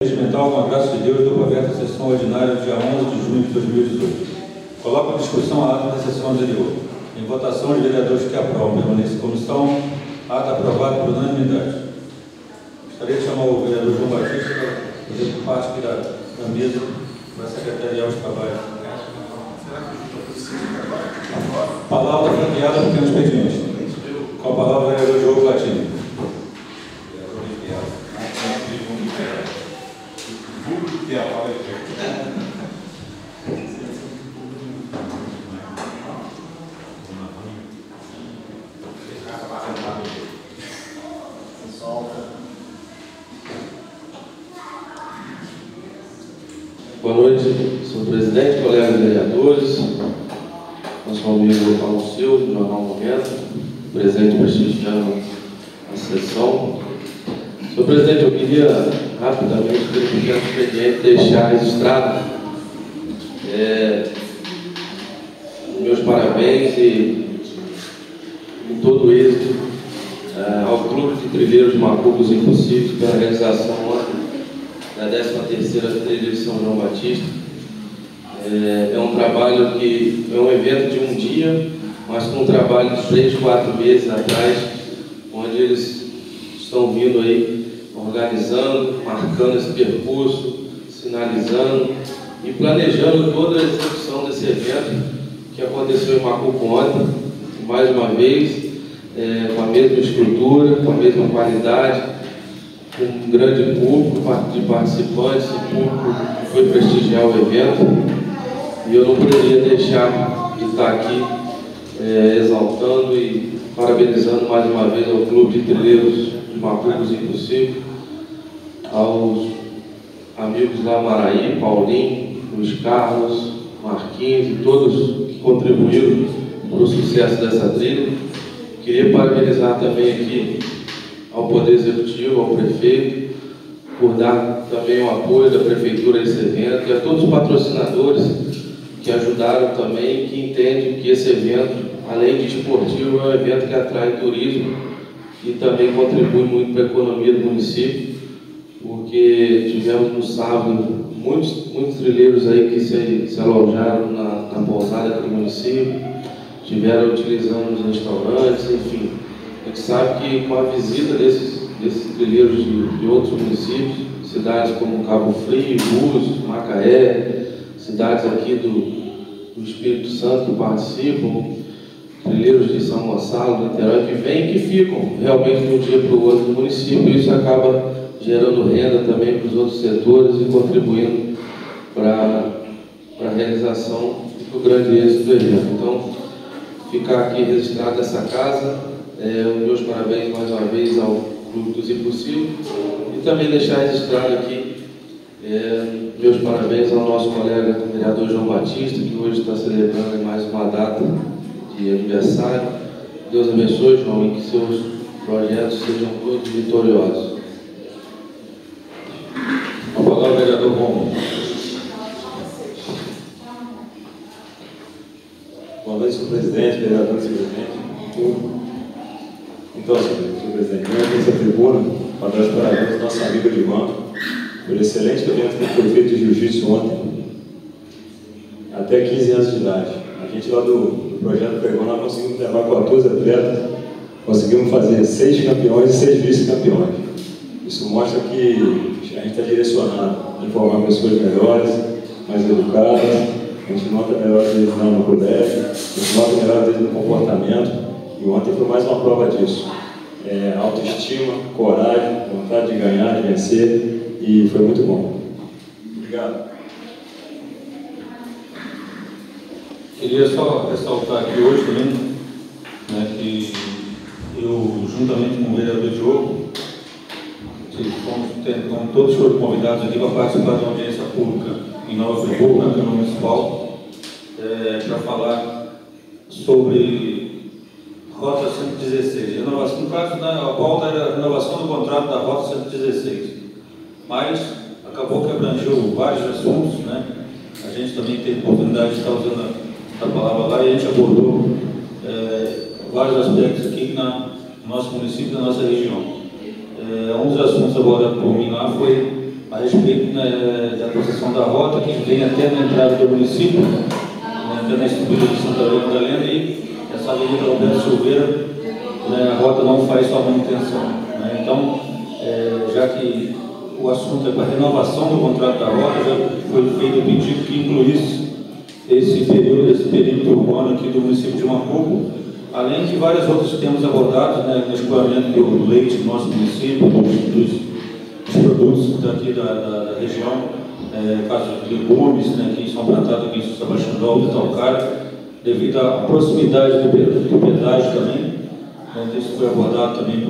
Regimental, com a graça de Deus, dou aberta a sessão ordinária do dia 11 de junho de 2018. Coloco a discussão a ata da sessão anterior. Em votação, os vereadores que aprovam permanecem em comissão. Ata aprovada por unanimidade. Gostaria de chamar o vereador João Batista para fazer parte aqui da mesa para secretariar os trabalhos. Palavra franqueada por pequeno expediente. Com a palavra, o vereador Diogo Latino. Boa noite, senhor presidente, colegas vereadores, nosso amigo Alceu, do Jornal Momento, presente prestigiando a sessão. Senhor presidente, eu queria rapidamente, pelo pequeno expediente, deixar registrado meus parabéns e todo êxito ao Clube de Trilheiros de Macucos Impossíveis pela realização ontem da 13ª Trilha de São João Batista. É um trabalho que é um evento de um dia, mas com um trabalho de 3, 4 meses atrás, onde eles estão vindo aí organizando, marcando esse percurso, sinalizando e planejando toda a execução desse evento que aconteceu em Macuco ontem, mais uma vez, com a mesma estrutura, com a mesma qualidade, com um grande público de participantes, e público que foi prestigiar o evento. E eu não poderia deixar de estar aqui exaltando e parabenizando mais uma vez ao Clube de Trilheiros de Macucos Impossíveis, aos amigos lá Maraí, Paulinho, Luiz Carlos, Marquinhos e todos que contribuíram para o sucesso dessa trilha. Queria parabenizar também aqui ao Poder Executivo, ao Prefeito, por dar também o apoio da Prefeitura a esse evento, e a todos os patrocinadores que ajudaram também, que entendem que esse evento, além de esportivo, é um evento que atrai turismo e também contribui muito para a economia do município, porque tivemos no sábado muitos trilheiros aí que se alojaram na pousada aqui do município, estiveram utilizando os restaurantes, enfim. A gente sabe que com a visita desses trilheiros de outros municípios, cidades como Cabo Frio, Búzios, Macaé, cidades aqui do Espírito Santo que participam, trilheiros de São Gonçalo, Niterói, que vêm e que ficam realmente de um dia para o outro no município, e isso acaba gerando renda também para os outros setores e contribuindo para a realização e para o grande êxito do evento. Então, ficar aqui registrado nessa casa, meus parabéns mais uma vez ao Clube dos Impossíveis, e também deixar registrado aqui meus parabéns ao nosso colega vereador João Batista, que hoje está celebrando mais uma data de aniversário. Deus abençoe, João, e que seus projetos sejam todos vitoriosos. A palavra, vereador Romulo. Boa noite, senhor presidente, vereadores e presidente. Então, senhor presidente, eu venho essa tribuna para dar os parabéns ao nosso amigo Edvan pelo excelente evento que foi feito de jiu-jitsu ontem, até 15 anos de idade. A gente lá do Projeto Pregão, nós conseguimos levar 14 atletas, conseguimos fazer 6 campeões e 6 vice-campeões. Isso mostra que a gente está direcionado a informar pessoas melhores, mais educadas, a gente nota melhores vezes no colégio, a gente nota melhores vezes no comportamento, e ontem foi mais uma prova disso. Autoestima, coragem, vontade de ganhar, de vencer, e foi muito bom. Obrigado. Queria só ressaltar aqui hoje também, né, que eu, juntamente com o vereador Diogo, como todos foram convidados aqui para participar de uma audiência pública em Nova Friburgo, na Câmara Municipal, para falar sobre Rota 116. No caso, a pauta era a renovação do contrato da Rota 116, mas acabou que abrangeu vários assuntos, né? A gente também teve a oportunidade de estar usando a palavra lá, e a gente abordou vários aspectos aqui no nosso município, na nossa região. Um dos assuntos abordados por mim lá foi a a respeito, né, da concessão da rota, que vem até na entrada do município, né, até na estrutura de Santa Maria Madalena, e essa avenida Alberto Silveira, né, a rota não faz sua manutenção. Né? Então, já que o assunto é para a renovação do contrato da rota, já foi feito o pedido que incluísse esse período urbano aqui do município de Macuco, além de vários outros temas abordados, né, no escoamento do leite do nosso município, dos produtos daqui da região, caso de legumes, né, que são plantados aqui em São Sebastião do Alto e Talcário, devido à proximidade do pedágio também, né, isso foi abordado também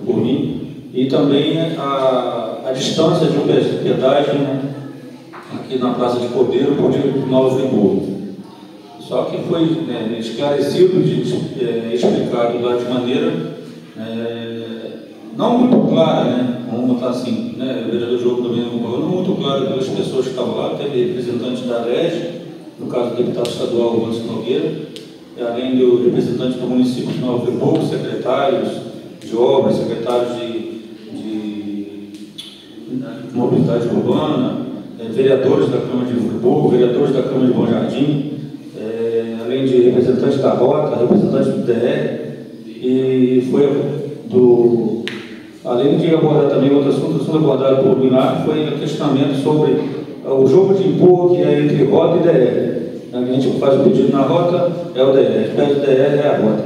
por mim, e também a distância de um pedágio, né, aqui na Praça de Cordeiro, por diante de Nova Friburgo. Só que foi, né, esclarecido, explicado lá de maneira não muito clara, né, vamos botar assim, né, o vereador Diogo também não muito clara pelas pessoas que estavam lá, teve representante da REG, no caso do deputado estadual Lúcio Nogueira, além do representante do município de Nova Friburgo, secretários de obras, secretários de mobilidade urbana, vereadores da Câmara de Friburgo, vereadores da Câmara de Bom Jardim, além de representantes da Rota, representantes do DR, e foi além de abordar também outro assunto abordado por Minar, foi o questionamento sobre o jogo de empurro que é entre Rota e DR. A gente faz o pedido na Rota, é o DR, a gente pede o DR, é a Rota.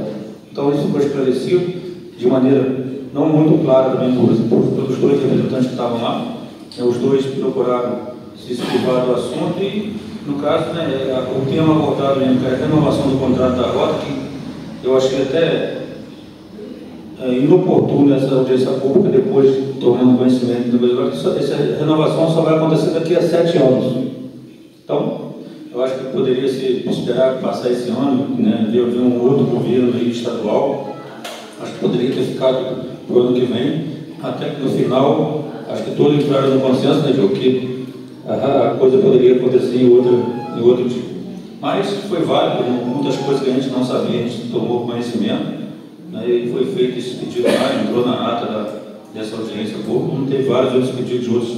Então isso foi esclarecido de maneira não muito clara também pelos dois representantes que estavam lá. Os dois procuraram se esquivar do assunto e, no caso, né, o tema abordado mesmo, que é a renovação do contrato da Rota, que eu achei até inoportuno essa audiência pública, depois tomando conhecimento do Brasil, que essa renovação só vai acontecer daqui a 7 anos. Então, eu acho que poderia se esperar passar esse ano, né, ver um outro governo aí estadual. Acho que poderia ter ficado para o ano que vem, até que no final, acho que todos entraram no consenso, né, Diogo, que a coisa poderia acontecer em outro tipo. Mas foi válido, muitas coisas que a gente não sabia, a gente tomou conhecimento, né, e foi feito esse pedido lá, entrou na ata dessa audiência pública, não teve vários outros pedidos de outros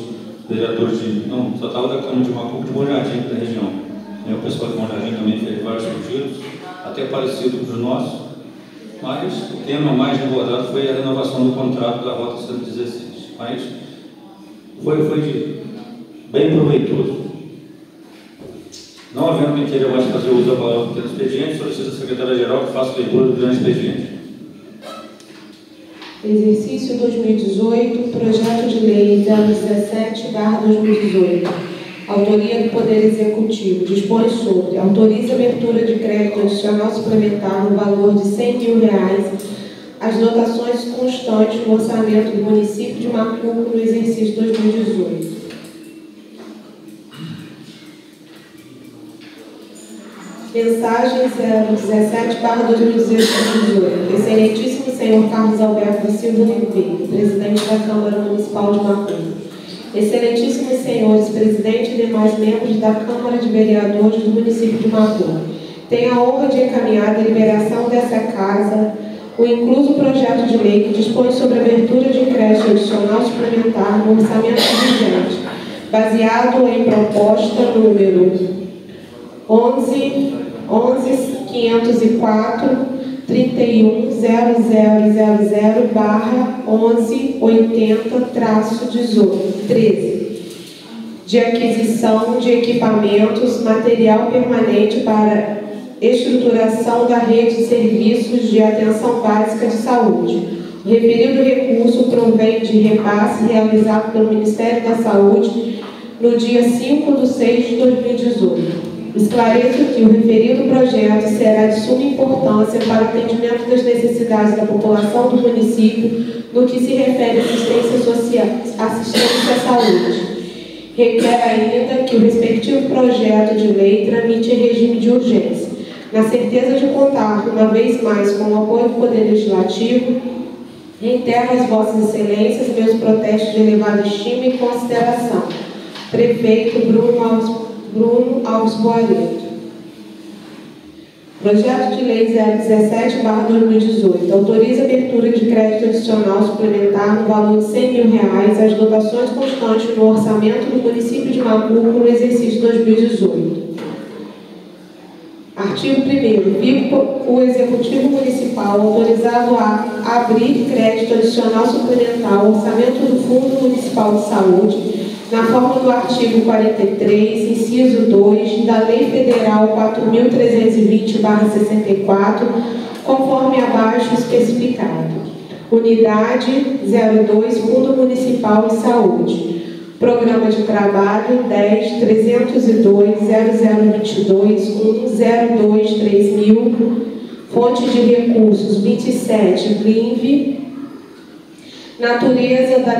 vereadores, não, só estava da Câmara de Macuco de Bom Jardim, da região. O pessoal de Bom Jardim também fez vários pedidos, até parecido com os nossos, mas o tema mais abordado foi a renovação do contrato da Rota 116. Mas foi bem proveitoso. Não havendo quem queira mais fazer uso da palavra do expediente, solicito à secretária-geral que faça leitura do grande expediente. Exercício 2018, projeto de lei 017/2018. Autoria do Poder Executivo. Dispõe sobre: autoriza a abertura de crédito adicional suplementar no valor de R$100.000 as dotações constantes no orçamento do município de Macuco no exercício 2018. Mensagem 017/2018. Excelentíssimo senhor Carlos Alberto da Silva Oliveira, presidente da Câmara Municipal de Macuco. Excelentíssimos senhores presidente e demais membros da Câmara de Vereadores do município de Macuco, tenho a honra de encaminhar a deliberação dessa Casa o incluso projeto de lei que dispõe sobre a abertura de crédito adicional suplementar no orçamento vigente, baseado em proposta número 11.504.31.0000/1180-13, de aquisição de equipamentos, material permanente para estruturação da rede de serviços de atenção básica de saúde. O referido recurso provém de repasse realizado pelo Ministério da Saúde no dia 5/6/2018. Esclareço que o referido projeto será de suma importância para o atendimento das necessidades da população do município no que se refere à assistência à saúde. Requer ainda que o respectivo projeto de lei tramite em regime de urgência. Na certeza de contar, uma vez mais, com o apoio do Poder Legislativo, reitero às vossas excelências meus protestos de elevada estima e consideração. Prefeito Bruno Alves Boareto. Projeto de Lei 017/2018 autoriza a abertura de crédito adicional suplementar no valor de R$100.000 às dotações constantes no orçamento do município de Macuco no exercício 2018. Artigo 1º. Fica o Executivo Municipal autorizado a abrir crédito adicional suplementar ao orçamento do Fundo Municipal de Saúde, na forma do artigo 43, inciso 2, da Lei Federal 4.320/64, conforme abaixo especificado. Unidade 02, Fundo Municipal de Saúde. Programa de Trabalho 10.302.0022.102.3000. Fonte de recursos 27, BRINV. Natureza da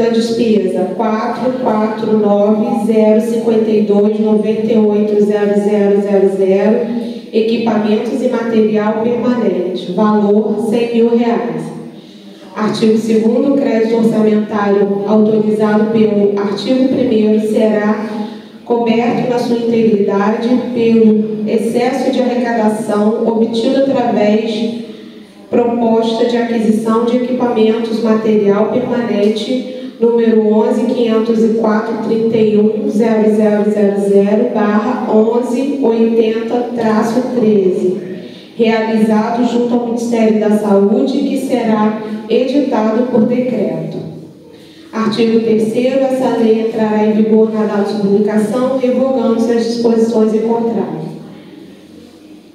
despesa 449.052.98.0000. Equipamentos e material permanente. Valor R$100.000. Artigo 2º, crédito orçamentário autorizado pelo artigo 1º será coberto na sua integridade pelo excesso de arrecadação obtido através proposta de aquisição de equipamentos material permanente número 11.504.31.0000/1180-13, realizado junto ao Ministério da Saúde, que será editado por decreto. Artigo 3º. Essa lei entrará em vigor na data de publicação, revogando-se as disposições em contrário.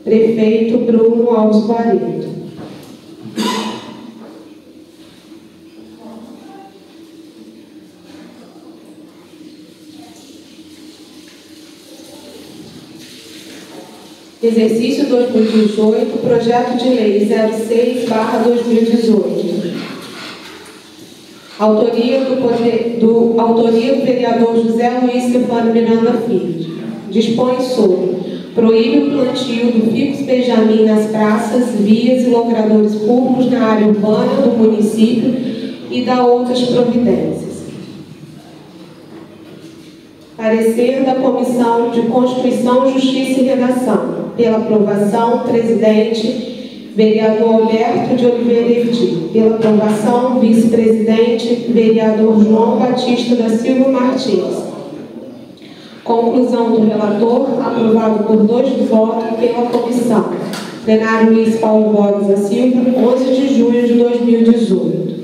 Prefeito Bruno Alves Barreto. Exercício 2018, Projeto de Lei 06/2018. Autoria do vereador José Luiz Stefano Miranda Filho. Dispõe sobre: proíbe o plantio do ficus benjamin nas praças, vias e logradouros públicos na área urbana do município e dá outras providências. Parecer da Comissão de Constituição, Justiça e Redação. Pela aprovação, presidente, vereador Alberto de Oliveira Erdi. Pela aprovação, vice-presidente, vereador João Batista da Silva Martins. Conclusão do relator, aprovado por 2 votos pela comissão. Plenário Luiz Paulo Borges da Silva, 11 de junho de 2018.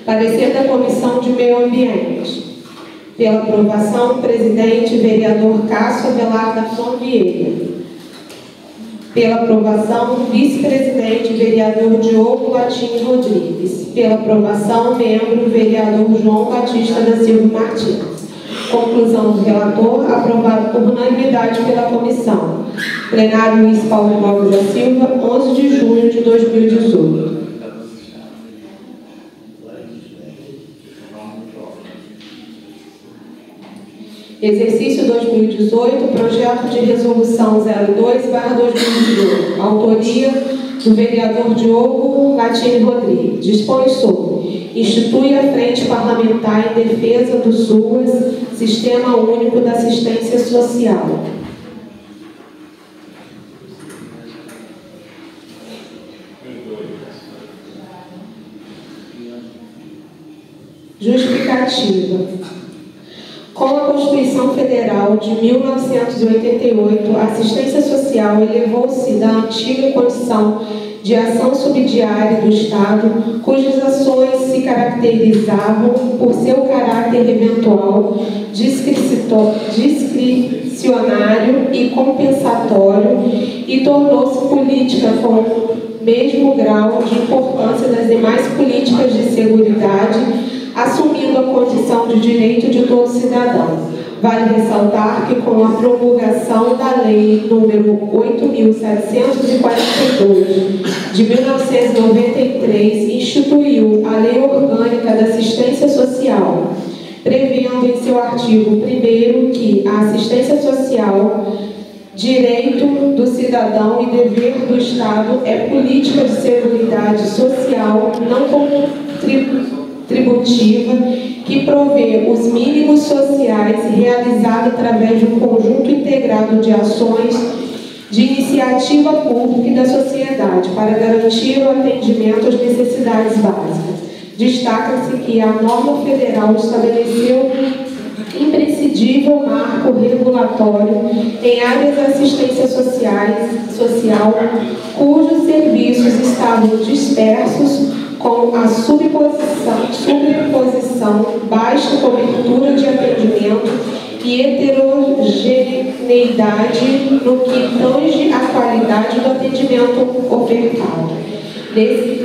Parecer da Comissão de Meio Ambiente. Pela aprovação, presidente, vereador Cássio Avelar da Flor Vieira. Pela aprovação, vice-presidente, vereador Diogo Latim Rodrigues. Pela aprovação, membro, vereador João Batista da Silva Martins. Conclusão do relator, aprovado por unanimidade pela comissão. Plenário Luiz Paulo Borges da Silva, 11 de junho de 2018. Exercício 2018, Projeto de Resolução 02/2018. Autoria do vereador Diogo Latim Rodrigues. Dispõe sobre: institui a Frente Parlamentar em Defesa do SUAS, Sistema Único da Assistência Social. Justificativa. Com a Constituição Federal de 1988, a assistência social elevou-se da antiga condição de ação subsidiária do Estado, cujas ações se caracterizavam por seu caráter eventual, discricionário e compensatório, e tornou-se política com o mesmo grau de importância das demais políticas de seguridade, assumindo a condição de direito de todo cidadão. Vale ressaltar que, com a promulgação da Lei nº 8.742, de 1993, instituiu a Lei Orgânica da Assistência Social, prevendo em seu artigo 1º que a assistência social, direito do cidadão e dever do Estado, é política de seguridade social não tributiva que provê os mínimos sociais realizado através de um conjunto integrado de ações de iniciativa pública e da sociedade para garantir o atendimento às necessidades básicas. Destaca-se que a norma federal estabeleceu imprescindível marco regulatório em áreas de assistência social, cujos serviços estavam dispersos com a sobreposição, baixa cobertura de atendimento e heterogeneidade no que tange à qualidade do atendimento ofertado.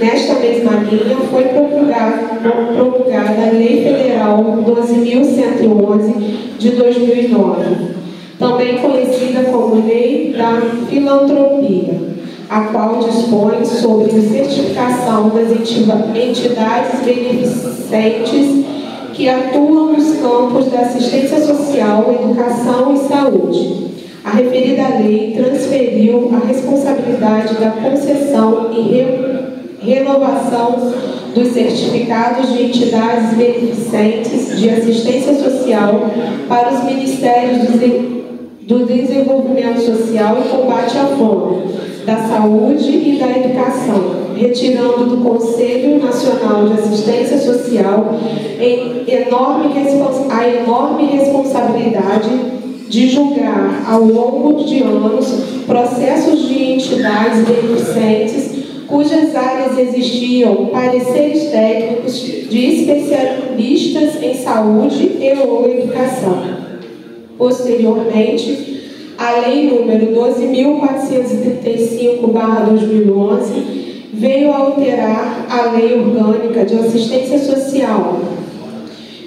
Nesta mesma linha, foi promulgada a Lei Federal 12.111 de 2009, também conhecida como Lei da Filantropia, a qual dispõe sobre a certificação das entidades beneficentes que atuam nos campos da assistência social, educação e saúde. A referida lei transferiu a responsabilidade da concessão e renovação dos certificados de entidades beneficentes de assistência social para os Ministérios do Desenvolvimento Social e Combate à Fome, da Saúde e da Educação, retirando do Conselho Nacional de Assistência Social a enorme responsabilidade de julgar, ao longo de anos, processos de entidades beneficentes cujas áreas existiam pareceres técnicos de especialistas em saúde e ou educação. Posteriormente, a Lei nº 12.435/2011 veio a alterar a Lei Orgânica de Assistência Social,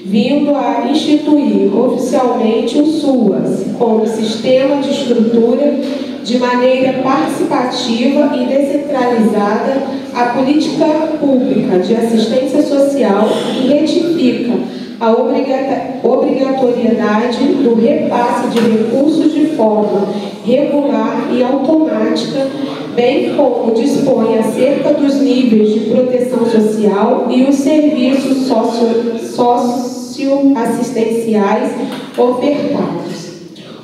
vindo a instituir oficialmente o SUAS como sistema de estrutura de maneira participativa e descentralizada a política pública de assistência social e retifica a obrigatoriedade do repasse de recursos de forma regular e automática, bem como dispõe acerca dos níveis de proteção social e os serviços socioassistenciais ofertados.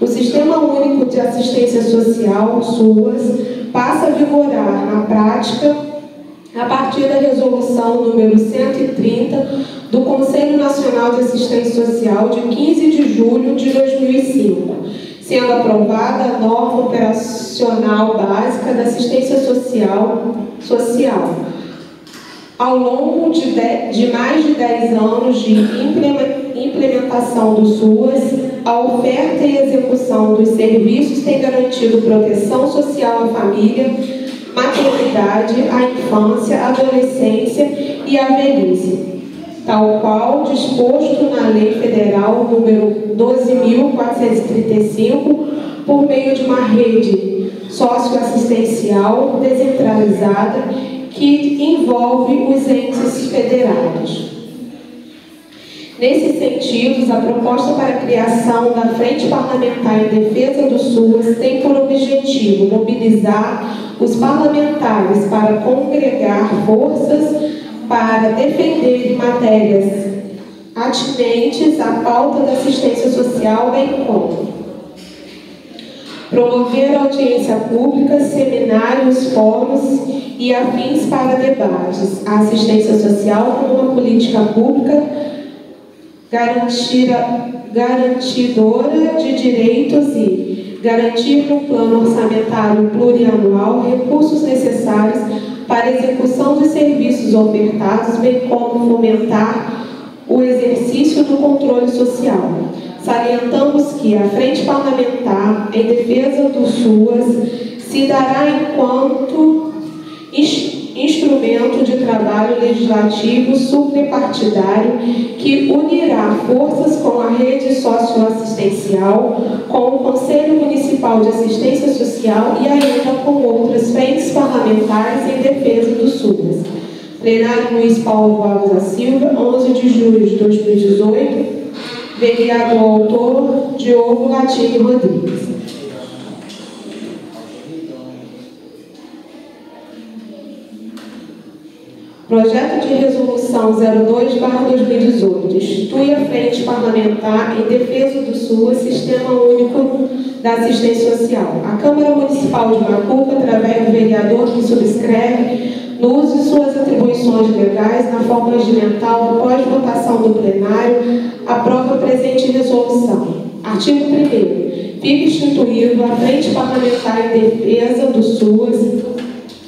O Sistema Único de Assistência Social, SUAS, passa a vigorar na prática a partir da Resolução número 130 do Conselho Nacional de Assistência Social de 15 de julho de 2005, sendo aprovada a norma operacional básica da assistência social. Ao longo de mais de 10 anos de implementação do SUAS, a oferta e execução dos serviços tem garantido proteção social à família, maternidade, à infância, à adolescência e à velhice, tal qual disposto na Lei Federal número 12.435, por meio de uma rede socioassistencial descentralizada que envolve os entes federados. Nesses sentidos, a proposta para a criação da Frente Parlamentar em Defesa do SUAS tem por objetivo mobilizar os parlamentares para congregar forças para defender matérias atinentes à pauta da assistência social, bem como promover audiência pública, seminários, fóruns e afins para debates, a assistência social como uma política pública garantidora de direitos e garantir no plano orçamentário plurianual recursos necessários para a execução dos serviços ofertados, bem como fomentar o exercício do controle social. Salientamos que a Frente Parlamentar em Defesa do SUAS se dará enquanto instrumento de trabalho legislativo suprapartidário que unirá forças com a rede socioassistencial, com o Conselho Municipal de Assistência Social e ainda com outras frentes parlamentares em defesa do SUAS. Plenário Luiz Paulo Vargas da Silva, 11 de julho de 2018, vereador autor Diogo Latini Rodrigues. Projeto de Resolução 02/2018 institui a Frente Parlamentar em Defesa do SUAS, Sistema Único da Assistência Social. A Câmara Municipal de Macuco, através do vereador que subscreve, no uso de suas atribuições legais, na forma regimental, após votação do plenário, aprova a presente resolução. Artigo 1º. Fica instituído a Frente Parlamentar em Defesa do SUAS,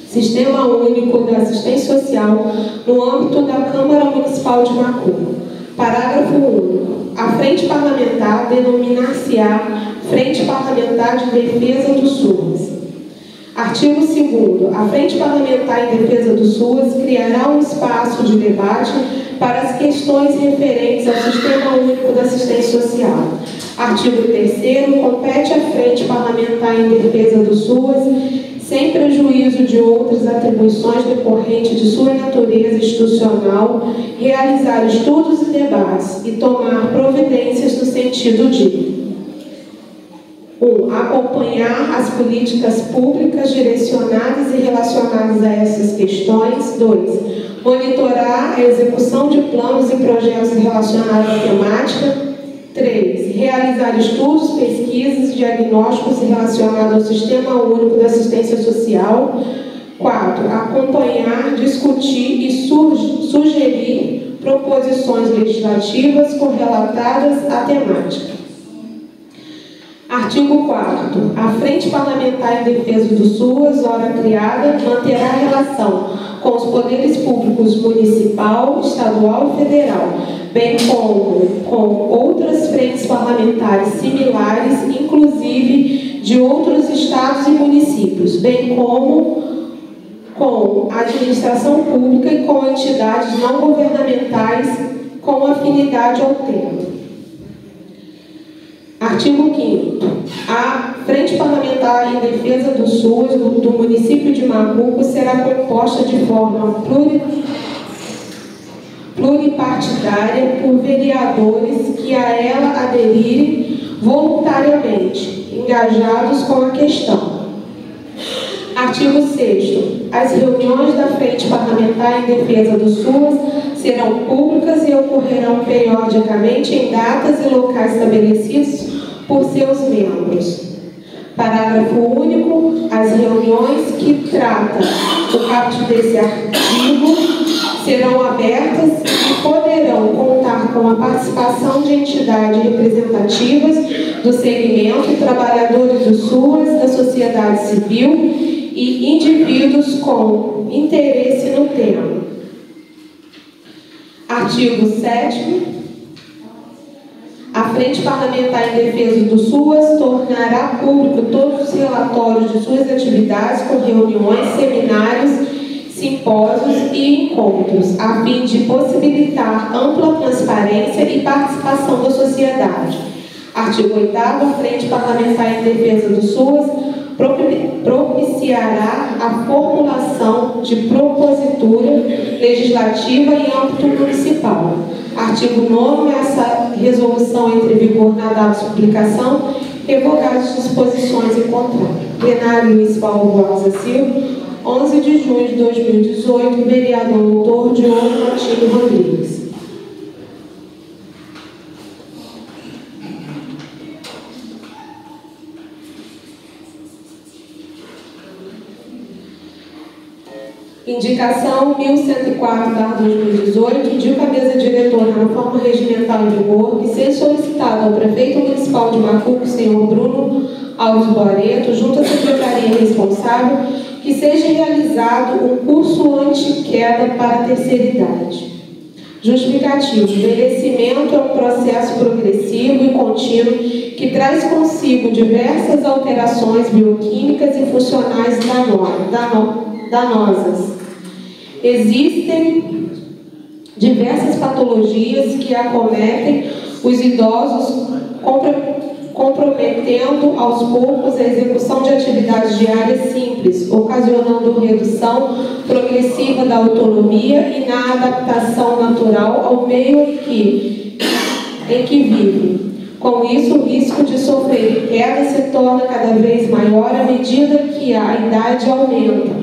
Sistema Único da Assistência Social, no âmbito da Câmara Municipal de Macuco. Parágrafo único. A Frente Parlamentar denominar-se-á Frente Parlamentar de Defesa do SUAS. Artigo 2º. A Frente Parlamentar em Defesa do SUAS criará um espaço de debate para as questões referentes ao Sistema Único da Assistência Social. Artigo 3º. Compete à Frente Parlamentar em Defesa do SUAS, sem prejuízo de outras atribuições decorrentes de sua natureza institucional, realizar estudos e debates e tomar providências no sentido de 1. Acompanhar as políticas públicas direcionadas e relacionadas a essas questões. 2. Monitorar a execução de planos e projetos relacionados à temática. 3. Realizar estudos, pesquisas e diagnósticos relacionados ao Sistema Único da Assistência Social. 4. Acompanhar, discutir e sugerir proposições legislativas correlatadas à temática. Artigo 4º. A Frente Parlamentar em Defesa do SUAS, ora criada, manterá relação com os poderes públicos municipal, estadual e federal, bem como com outras frentes parlamentares similares, inclusive de outros estados e municípios, bem como com a administração pública e com entidades não governamentais com afinidade ao tema. Artigo 5º. A Frente Parlamentar em Defesa do SUAS do município de Macuco será composta de forma pluripartidária por vereadores que a ela aderirem voluntariamente, engajados com a questão. Artigo 6º. As reuniões da Frente Parlamentar em Defesa do SUAS serão públicas e ocorrerão periodicamente em datas e locais estabelecidos por seus membros. Parágrafo único. As reuniões que tratam o caput desse artigo serão abertas e poderão contar com a participação de entidades representativas do segmento, trabalhadores do SUAS, da sociedade civil e indivíduos com interesse no tema. Artigo 7º. A Frente Parlamentar em Defesa do SUAS tornará público todos os relatórios de suas atividades com reuniões, seminários, simpósios e encontros, a fim de possibilitar ampla transparência e participação da sociedade. Artigo 8º. A Frente Parlamentar em Defesa do SUAS propiciará a formulação de propositura legislativa em âmbito municipal. Artigo 9º. Essa resolução entra em vigor na data de publicação, revogadas as disposições em contrato. Plenário Luiz Paulo Rosa Silva, 11 de junho de 2018, vereador doutor Diogo Coutinho Rodrigues. Indicação 1104/2018, indica a mesa diretora na forma regimental em vigor que seja solicitado ao prefeito municipal de Macuco, senhor Bruno Alves Boareto, junto à secretaria responsável, que seja realizado um curso anti-queda para a terceira idade. Justificativo. O envelhecimento é um processo progressivo e contínuo que traz consigo diversas alterações bioquímicas e funcionais danosas. Existem diversas patologias que acometem os idosos, comprometendo aos poucos a execução de atividades diárias simples, ocasionando redução progressiva da autonomia e na adaptação natural ao meio em que vive. Com isso, o risco de sofrer queda se torna cada vez maior à medida que a idade aumenta.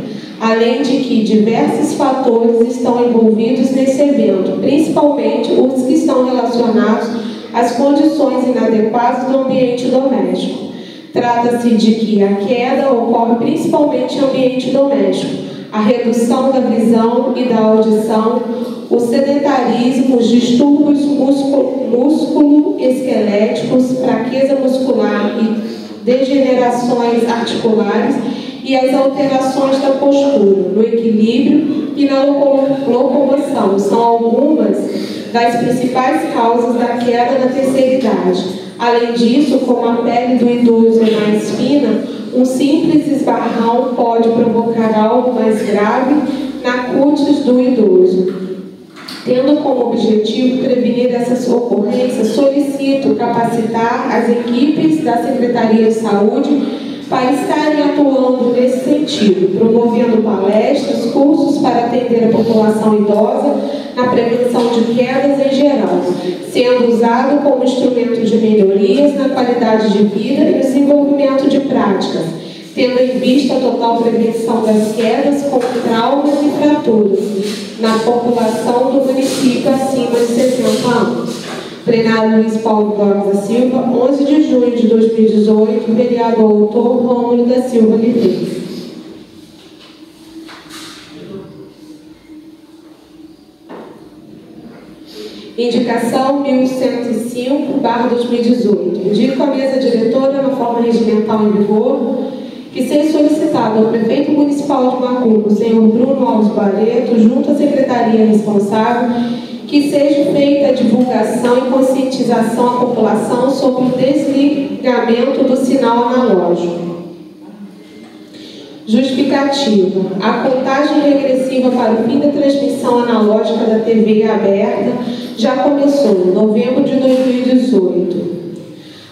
além de que diversos fatores estão envolvidos nesse evento, principalmente os que estão relacionados às condições inadequadas do ambiente doméstico. Trata-se de que a queda ocorre principalmente em ambiente doméstico, a redução da visão e da audição, o sedentarismo, os distúrbios músculo-esqueléticos, fraqueza muscular e degenerações articulares e as alterações da postura, no equilíbrio e na locomoção. São algumas das principais causas da queda na terceira idade. Além disso, como a pele do idoso é mais fina, um simples esbarrão pode provocar algo mais grave na cutis do idoso. Tendo como objetivo prevenir essas ocorrências, solicito capacitar as equipes da Secretaria de Saúde para estarem atuando nesse sentido, promovendo palestras, cursos para atender a população idosa na prevenção de quedas em geral, sendo usado como instrumento de melhorias na qualidade de vida e desenvolvimento de práticas, tendo em vista a total prevenção das quedas com traumas e fraturas na população do município acima de 60 anos. Plenário Luiz Paulo Borges da Silva, 11 de junho de 2018, vereador autor Rômulo da Silva Oliveira. Indicação 1105/2018. Indico a mesa diretora na forma regimental em vigor que seja solicitado ao prefeito municipal de Macumba, senhor Bruno Alves Barreto, junto à secretaria responsável, que seja feita a divulgação e conscientização à população sobre o desligamento do sinal analógico. Justificativa. A contagem regressiva para o fim da transmissão analógica da TV aberta já começou, em novembro de 2018.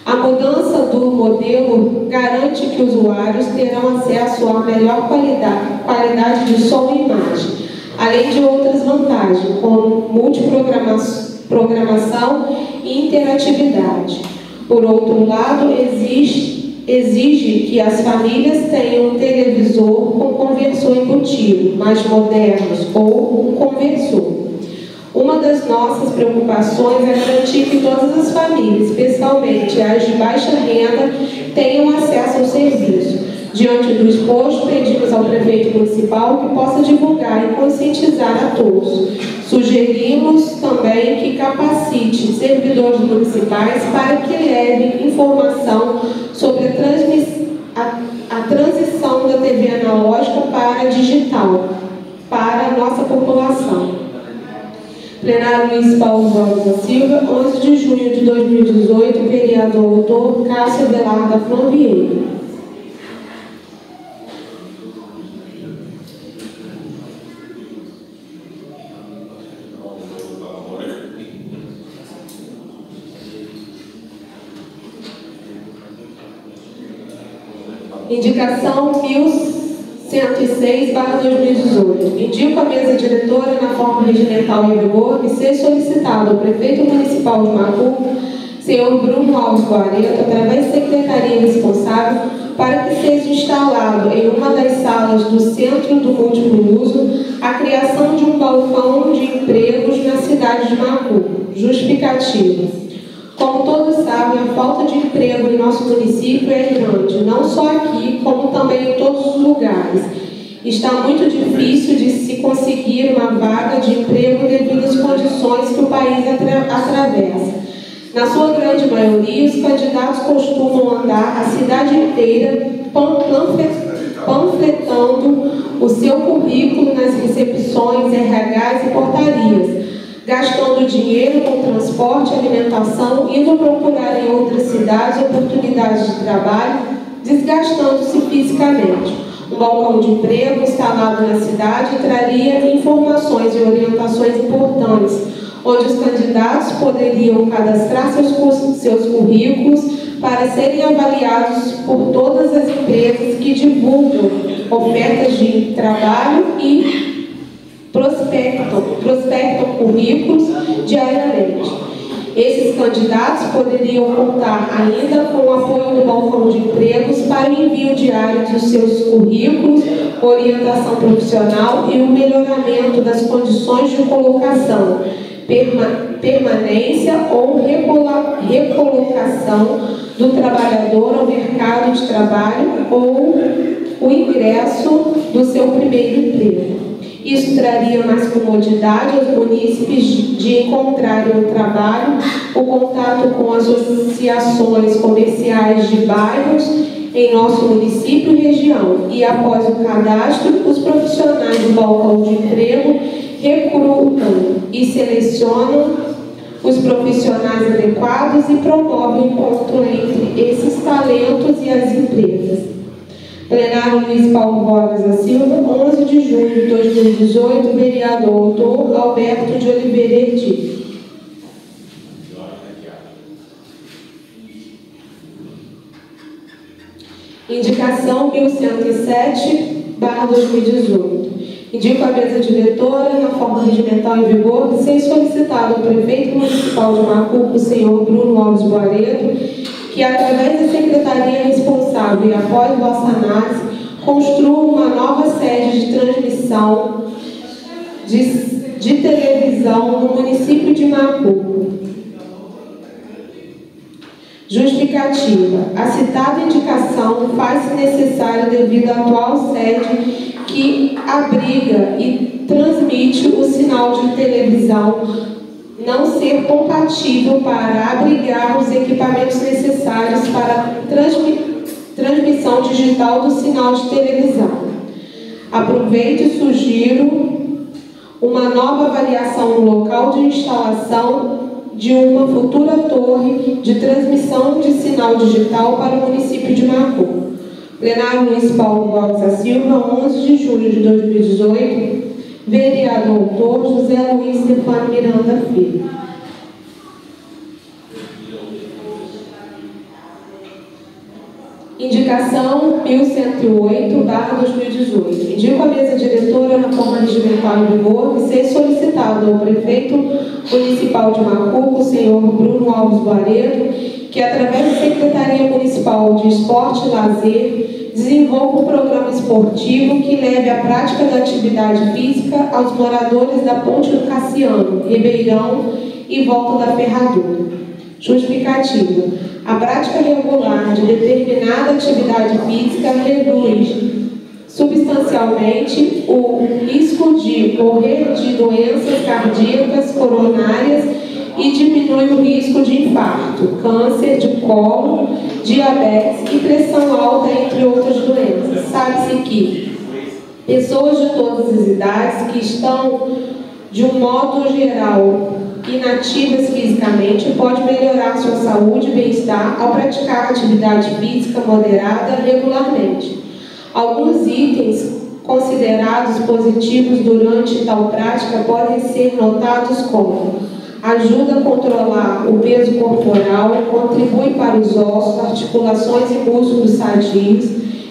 A mudança do modelo garante que usuários terão acesso a melhor qualidade de som e imagem, além de outras vantagens, como multiprogramação e interatividade. Por outro lado, exige que as famílias tenham um televisor com conversor embutido, mais modernos, ou um conversor. Uma das nossas preocupações é garantir que todas as famílias, especialmente as de baixa renda, tenham acesso ao serviço. Diante do exposto, pedimos ao prefeito municipal que possa divulgar e conscientizar a todos. Sugerimos também que capacite servidores municipais para que levem informação sobre a transição da TV analógica para a digital, para a nossa população. Plenário Luiz Paulo Borges da Silva, 11 de junho de 2018, vereador autor Cássio Abelardo da Flor Vieira. Indicação 1106/2018. Indico a mesa diretora na forma regimental em vigor que seja solicitado ao prefeito municipal de Macumba, senhor Bruno Alves Barreto, através da secretaria responsável, para que seja instalado em uma das salas do Centro do Múltiplo Uso a criação de um balcão de empregos na cidade de Macumba. Justificativa. Como todos sabem, a falta de emprego em nosso município é grande, não só aqui, como também em todos os lugares. Está muito difícil de se conseguir uma vaga de emprego devido às condições que o país atravessa. Na sua grande maioria, os candidatos costumam andar a cidade inteira panfletando o seu currículo nas recepções, RHs e portarias, gastando dinheiro com transporte, alimentação, indo procurar em outras cidades oportunidades de trabalho, desgastando-se fisicamente. Um balcão de emprego instalado na cidade traria informações e orientações importantes, onde os candidatos poderiam cadastrar seus currículos para serem avaliados por todas as empresas que divulgam ofertas de trabalho e prospectam currículos diariamente. Esses candidatos poderiam contar ainda com o apoio do balcão de empregos para o envio diário dos seus currículos, orientação profissional e o melhoramento das condições de colocação, permanência ou recolocação do trabalhador ao mercado de trabalho ou o ingresso do seu primeiro emprego. Isso traria mais comodidade aos munícipes de encontrarem um trabalho, o contato com associações comerciais de bairros em nosso município e região. E após o cadastro, os profissionais do balcão de emprego recrutam e selecionam os profissionais adequados e promovem o encontro entre esses talentos e as empresas. Plenário Luiz Paulo Borges da Silva, 11 de junho de 2018, vereador autor Alberto de Oliveira Erdi. Indicação 1107/2018. Indico a mesa diretora, na forma regimental em vigor, que seja solicitado ao prefeito municipal de Macuco, o senhor Bruno Alves Boareto, que, através da secretaria responsável e após vossa análise, construa uma nova sede de transmissão de televisão no município de Macuco. Justificativa. A citada indicação faz-se necessária devido à atual sede que abriga e transmite o sinal de televisão não ser compatível para abrigar os equipamentos necessários para a transmissão digital do sinal de televisão. Aproveito e sugiro uma nova avaliação no local de instalação de uma futura torre de transmissão de sinal digital para o município de Macuco. Plenário Luiz Paulo Borges da Silva, 11 de julho de 2018, vereador autor José Luiz Stefano Miranda Filho. Indicação 1108/2018. Indico a mesa diretora na forma regimental em vigor que seja solicitado ao prefeito municipal de Macuco, o senhor Bruno Alves Boareto, que, através da Secretaria Municipal de Esporte e Lazer, desenvolva um programa esportivo que leve a prática da atividade física aos moradores da Ponte do Cassiano, Ribeirão e Volta da Ferradura. Justificativa. A prática regular de determinada atividade física reduz substancialmente o risco de morrer de doenças cardíacas coronárias e diminui o risco de infarto, câncer de colo, diabetes e pressão alta, entre outras doenças. Sabe-se que pessoas de todas as idades que estão, de um modo geral, inativas fisicamente, podem melhorar sua saúde e bem-estar ao praticar atividade física moderada regularmente. Alguns itens considerados positivos durante tal prática podem ser notados como: ajuda a controlar o peso corporal, contribui para os ossos, articulações e músculos sadios,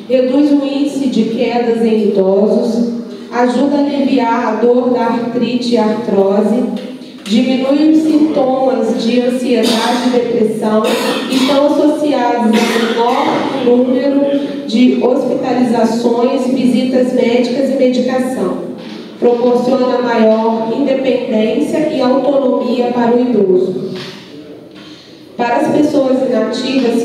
reduz o índice de quedas em idosos, ajuda a aliviar a dor da artrite e artrose, diminui os sintomas de ansiedade e depressão, estão associados a menor número de hospitalizações, visitas médicas e medicação. Proporciona maior independência e autonomia para o idoso. Para as pessoas inativas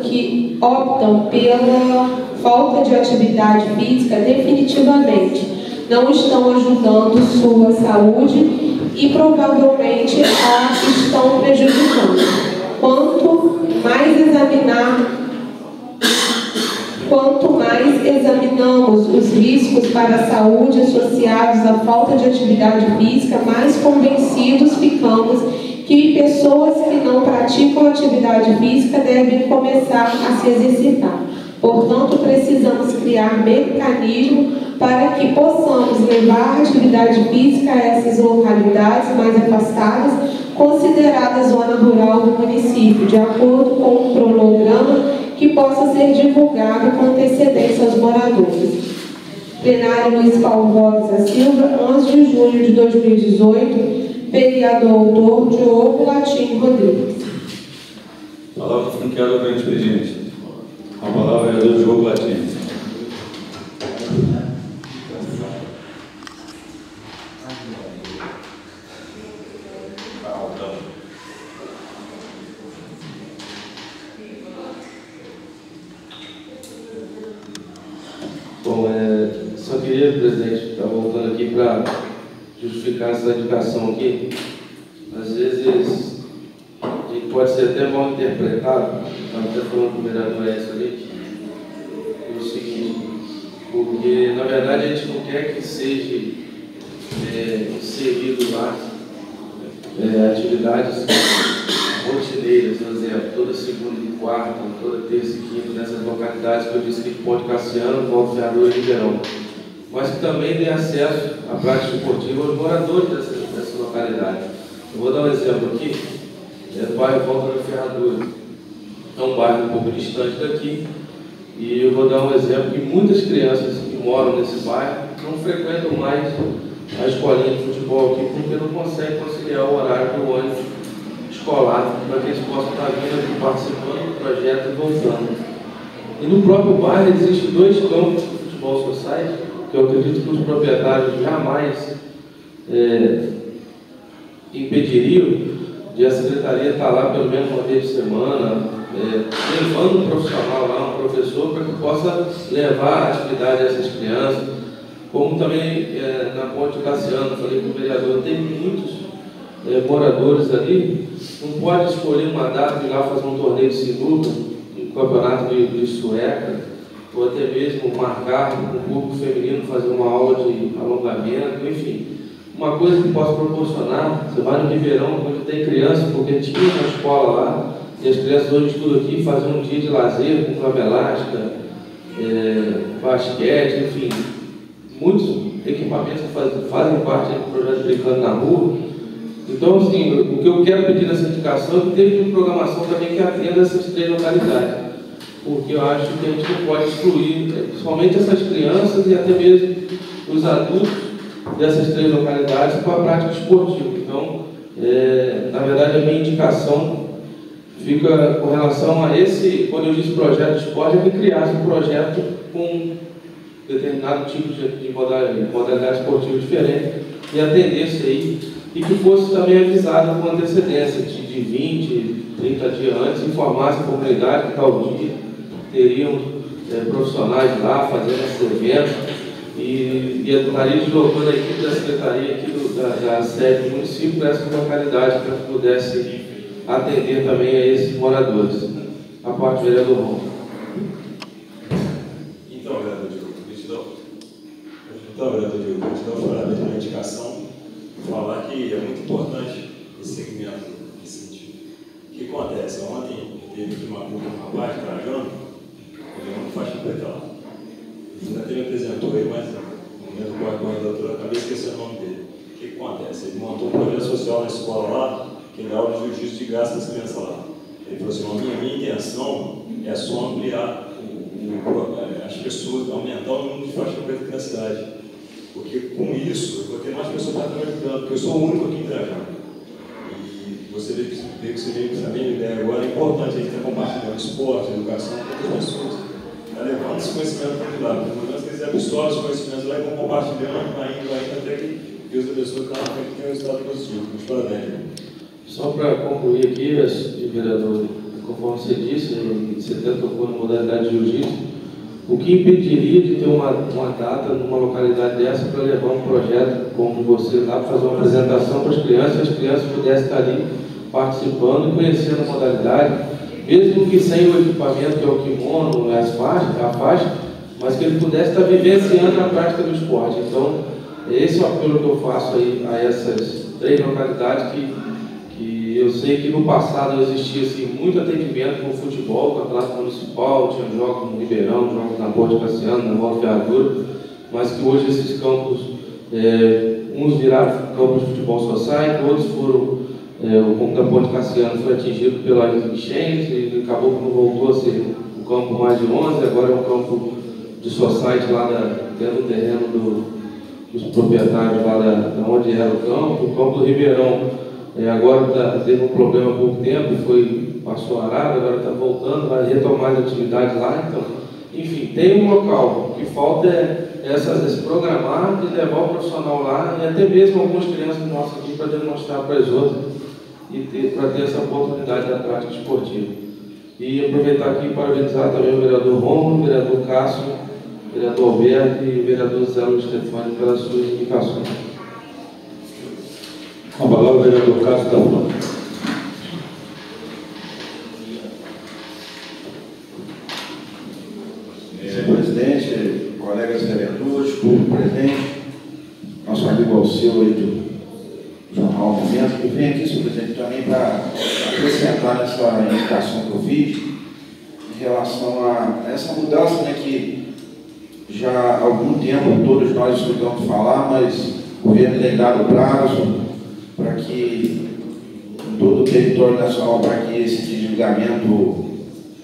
que optam pela falta de atividade física, definitivamente não estão ajudando sua saúde e provavelmente a estão prejudicando. Quanto mais examinamos os riscos para a saúde associados à falta de atividade física, mais convencidos ficamos que pessoas que não praticam atividade física devem começar a se exercitar. Portanto, precisamos criar mecanismos para que possamos levar a atividade física a essas localidades mais afastadas, consideradas zona rural do município, de acordo com um cronograma que possa ser divulgado com antecedência aos moradores. Plenário Luiz Paulo Borges da Silva, 11 de junho de 2018, Vereador autor Diogo Latim Rodrigues. Palavra franqueada ao grande presidente. A palavra é vereador Diogo Latim. Bom, só queria, presidente, estar voltando aqui para justificar essa indicação aqui. Às vezes, a gente pode ser até mal interpretado, estava até falando com o vereador Edson ali, é o seguinte, porque, na verdade, a gente não quer que seja inserido lá atividades rotineiras, por exemplo, toda segunda e quarta, toda terça e quinta, nessas localidades que eu disse aqui, Ponte Cassiano, Volta Vereador e Ribeirão, mas que também dê acesso à prática esportiva aos moradores dessas localidades. Eu vou dar um exemplo aqui, do bairro Volta da Ferradura. É um bairro um pouco distante daqui, e eu vou dar um exemplo que muitas crianças que moram nesse bairro não frequentam mais a escolinha de futebol aqui, porque não conseguem conciliar o horário do ônibus escolar, para que eles possam estar vindo aqui participando do projeto e voltando. E no próprio bairro existem 2 campos de futebol society, que eu acredito que os proprietários jamais impediriam de a secretaria estar lá pelo menos uma vez por semana, levando um profissional lá, um professor, para que possa levar a atividade a essas crianças. Como também na Ponte Cassiano, falei com o vereador, tem muitos moradores ali, não pode escolher uma data e ir lá fazer um torneio de sinuca, um campeonato de sueca, ou até mesmo marcar com o público feminino, fazer uma aula de alongamento, enfim. Uma coisa que possa proporcionar, você vai no Ribeirão, onde tem criança, porque tinha uma escola lá, e as crianças hoje estudam aqui, fazem um dia de lazer com cama elástica, basquete, enfim, muitos equipamentos que fazem parte do projeto Brincando na Rua. Então, assim, o que eu quero pedir nessa indicação é que teve uma programação também que atenda essas 3 localidades, porque eu acho que a gente não pode excluir somente essas crianças e até mesmo os adultos dessas 3 localidades para a prática esportiva. Então, na verdade, a minha indicação fica com relação a esse, quando eu disse projeto de esporte, é que criasse um projeto com determinado tipo de modalidade esportiva diferente e atendesse aí, e que fosse também avisado com antecedência, de 20, 30 dias antes, informasse a comunidade que tal dia teriam profissionais lá fazendo esse evento, e estaria deslocando a equipe da secretaria aqui da sede do município para essas localidades, para que pudesse atender também a esses moradores. A parte do vereador Ron. Então, vereador Diogo, vou te dar os parabéns pela indicação, falar que é muito importante esse segmento nesse sentido. O que acontece? Ontem teve aqui um rapaz trajando, ele não faz preta lá. Ele até me apresentou ele, mas no momento do corre da doutora, acabei esquecendo o nome dele. O que acontece? Ele montou um projeto social na escola lá, que dá aula de jiu-jitsu de graça das crianças lá. Ele falou assim: minha intenção é só ampliar as pessoas, aumentar o número de faixa preta aqui na cidade. Porque com isso eu vou ter mais pessoas para estar ajudando, porque eu sou o único aqui em Trajano. E você vê que você veio com a minha ideia agora, é importante a gente estar compartilhando esporte, educação com outras pessoas. Está levando esse conhecimento para o lado. Pelo menos que eles absorvem os conhecimentos lá e vão compartilhando, vai indo até que Deus abençoe cada um que tem um resultado positivo. Muito parabéns. Só para concluir aqui, vereador, conforme você disse, você até tocou na modalidade de jiu-jitsu, o que impediria de ter uma data numa localidade dessa para levar um projeto como você lá, para fazer uma apresentação para as crianças pudessem estar ali participando e conhecendo a modalidade, mesmo que sem o equipamento, que é o kimono, a faixa, mas que ele pudesse estar vivenciando a prática do esporte. Então, esse é o apelo que eu faço aí a essas 3 localidades que eu sei que no passado existia assim, muito atendimento no futebol, campeonato municipal, tinha jogos no Ribeirão, jogos na Ponte Cassiano, na Volta Vereador, mas que hoje esses campos, uns viraram campos de futebol society, outros foram, o campo da Ponte Cassiano foi atingido pela enchente, e acabou que não voltou a ser o campo mais de 11, agora é um campo de society lá dentro do terreno dos proprietários lá da onde era o campo do Ribeirão. Agora teve um problema há pouco tempo, passou arado, agora está voltando, vai retomar as atividades lá. Então, enfim, tem um local. O que falta é se programar e levar o profissional lá, e até mesmo algumas crianças nossas aqui para demonstrar para as outras e para ter essa oportunidade da prática esportiva. E aproveitar aqui e parabenizar também o vereador Romulo, o vereador Cássio, o vereador Alberto e o vereador Zé Luiz Stefani pelas suas indicações. Com a palavra, o vereador Cássio está falando. Senhor presidente, colegas vereadores, público presente, nosso amigo Alceu aí do Jornal Momento, eu venho aqui, senhor presidente, também para acrescentar nessa indicação que eu fiz em relação a essa mudança, né, que já há algum tempo todos nós escutamos falar, mas o governo tem dado prazo para que em todo o território nacional, para que esse desligamento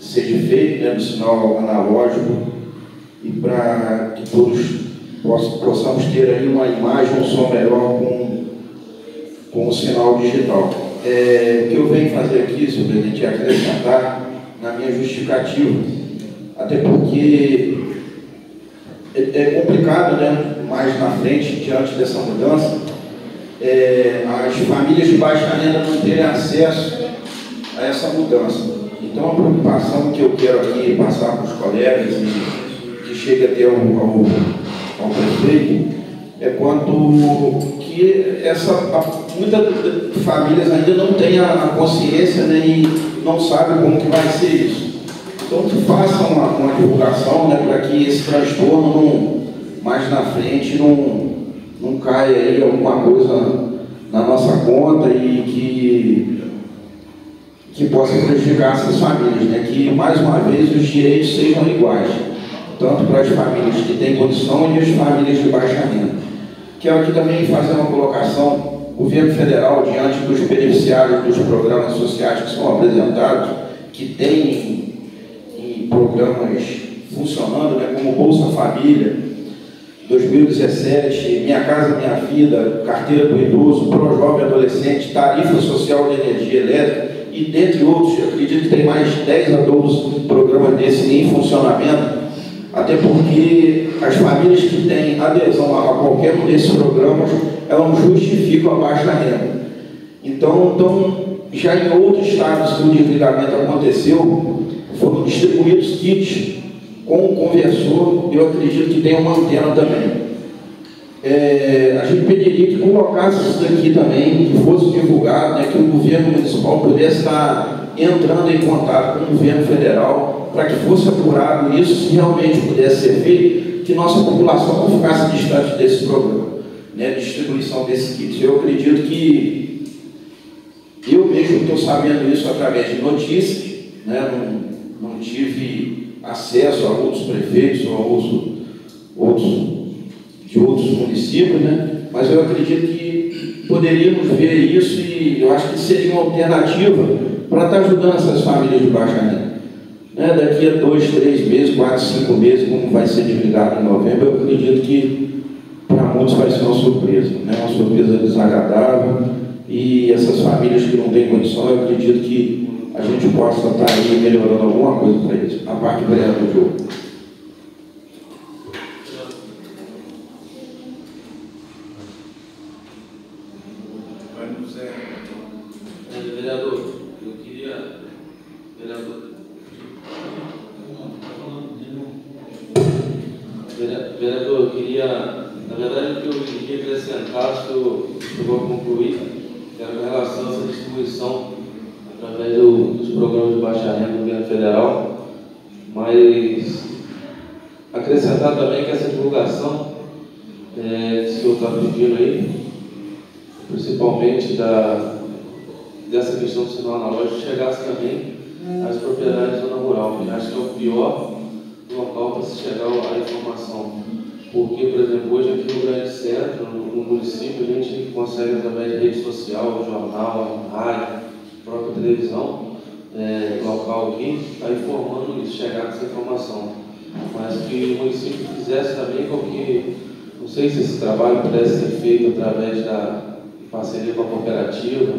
seja feito, né, do sinal analógico, e para que todos possamos ter aí uma imagem, um som melhor com o sinal digital. O que eu venho fazer aqui, senhor presidente, é acrescentar na minha justificativa, até porque é complicado, né, mais na frente, diante dessa mudança, as famílias de baixa renda não terem acesso a essa mudança. Então, a preocupação que eu quero aqui passar para os colegas e que chega até ao prefeito é quanto que muitas famílias ainda não têm a consciência, né, e não sabem como que vai ser isso. Então, que façam uma divulgação, né, para que esse transtorno mais na frente não caia aí alguma coisa na nossa conta e que possa prejudicar essas famílias, né? Que, mais uma vez, os direitos sejam iguais, tanto para as famílias que têm condição e as famílias de baixa renda. Quero aqui também fazer uma colocação: o governo federal, diante dos beneficiários dos programas sociais que são apresentados, que têm programas funcionando, né, como Bolsa Família, 2017, Minha Casa Minha Vida, Carteira do Idoso, Pro Jovem Adolescente, Tarifa Social de Energia Elétrica, e dentre outros. Eu acredito que tem mais de 10 a 12 programas desse em funcionamento, até porque as famílias que têm adesão a qualquer um desses programas, elas não justificam a baixa renda. Então, já em outros estados que o desligamento aconteceu, foram distribuídos kits com o conversor. Eu acredito que tem uma antena também. A gente pediria que colocasse isso daqui também, que fosse divulgado, né, que o governo municipal pudesse estar entrando em contato com o governo federal para que fosse apurado isso, se realmente pudesse ser feito, que nossa população não ficasse distante desse programa, né, distribuição desses kits. Eu acredito que eu mesmo estou sabendo isso através de notícias, né, não tive acesso a outros prefeitos ou de outros municípios, né? Mas eu acredito que poderíamos ver isso e eu acho que seria uma alternativa para estar ajudando essas famílias de baixa renda. Né? Daqui a 2, 3 meses, 4, 5 meses, como vai ser desligado em novembro, eu acredito que para muitos vai ser uma surpresa, né? Uma surpresa desagradável, e essas famílias que não têm condição, eu acredito que a gente possa estar aí melhorando alguma coisa para eles. A parte do vereador Diogo. Vereador, eu queria... Vereador, eu queria... Na verdade, o que eu queria acrescentar, se eu vou concluir, era em relação a essa distribuição através dos programas de baixa renda do governo federal, mas acrescentar também que essa divulgação que o senhor está pedindo aí, principalmente dessa questão do sinal analógico, chegasse também às propriedades da zona rural, que acho que é o pior local para se chegar à informação. Porque, por exemplo, hoje aqui no Grande Centro, no município, a gente consegue, através de rede social, jornal, rádio, própria televisão local aqui, está informando isso, chegar com essa informação. Mas que o município fizesse também com que Não sei se esse trabalho pudesse ser feito através da parceria com a cooperativa,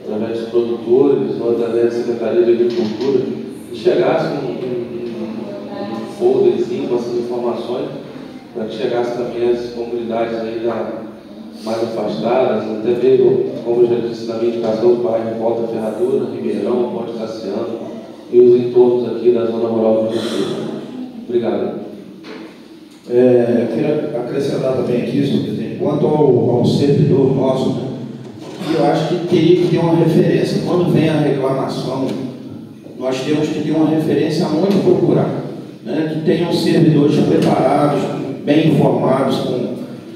através dos produtores, ou através da Secretaria de Agricultura, e chegasse um folderzinho com essas informações, para que chegasse também às comunidades aí mais afastadas, até mesmo, como eu já disse, na minha indicação, do bairro Volta Ferradura, Ribeirão, Ponte Cassiano e os entornos aqui da zona rural do Rio. Obrigado. Eu queria acrescentar também aqui, senhor presidente, quanto ao servidor nosso, né, eu acho que teria que ter uma referência. Quando vem a reclamação, nós temos que ter uma referência aonde procurar, né, que tenham servidores preparados, bem informados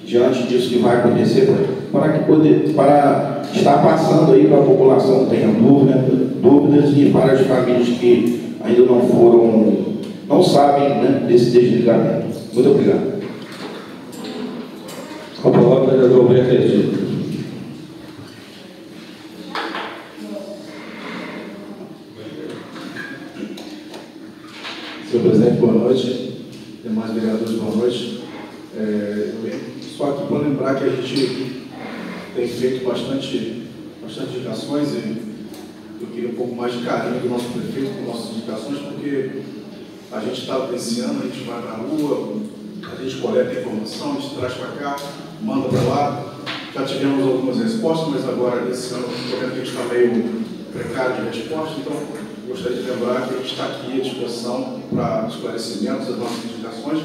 diante disso que vai acontecer, para estar passando aí para a população que tenha dúvidas e para as famílias que ainda não sabem, né, desse desligamento. Muito obrigado. Com a palavra, o vereador Alberto Edil. Senhor presidente, boa noite. Demais vereadores, boa noite. Só aqui para lembrar que a gente tem feito bastante indicações e eu queria um pouco mais de carinho do nosso prefeito com nossas indicações, porque a gente está esse ano, a gente vai na rua, a gente coleta informação, a gente traz para cá, manda para lá. Já tivemos algumas respostas, mas agora esse ano estou vendo que a gente está meio precário de resposta, então gostaria de lembrar que a gente está aqui à disposição para esclarecimentos das nossas indicações,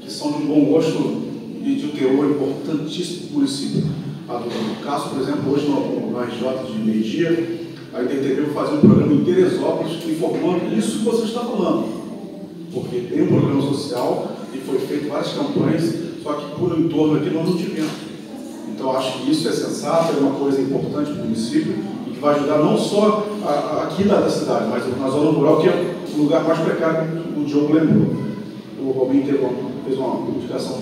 que são de um bom gosto e de um teor importantíssimo para o município. No caso, por exemplo, hoje no RJ de meio-dia, a IDTV vai fazer um programa em Teresópolis informando isso que você está falando. Porque tem um programa social e foi feito várias campanhas, só que por um entorno aqui nós não tivemos. Então, acho que isso é sensato, é uma coisa importante para o município e que vai ajudar não só aqui da cidade, mas na zona rural, que é o lugar mais precário que o Diogo lembrou. O Robinho fez uma indicação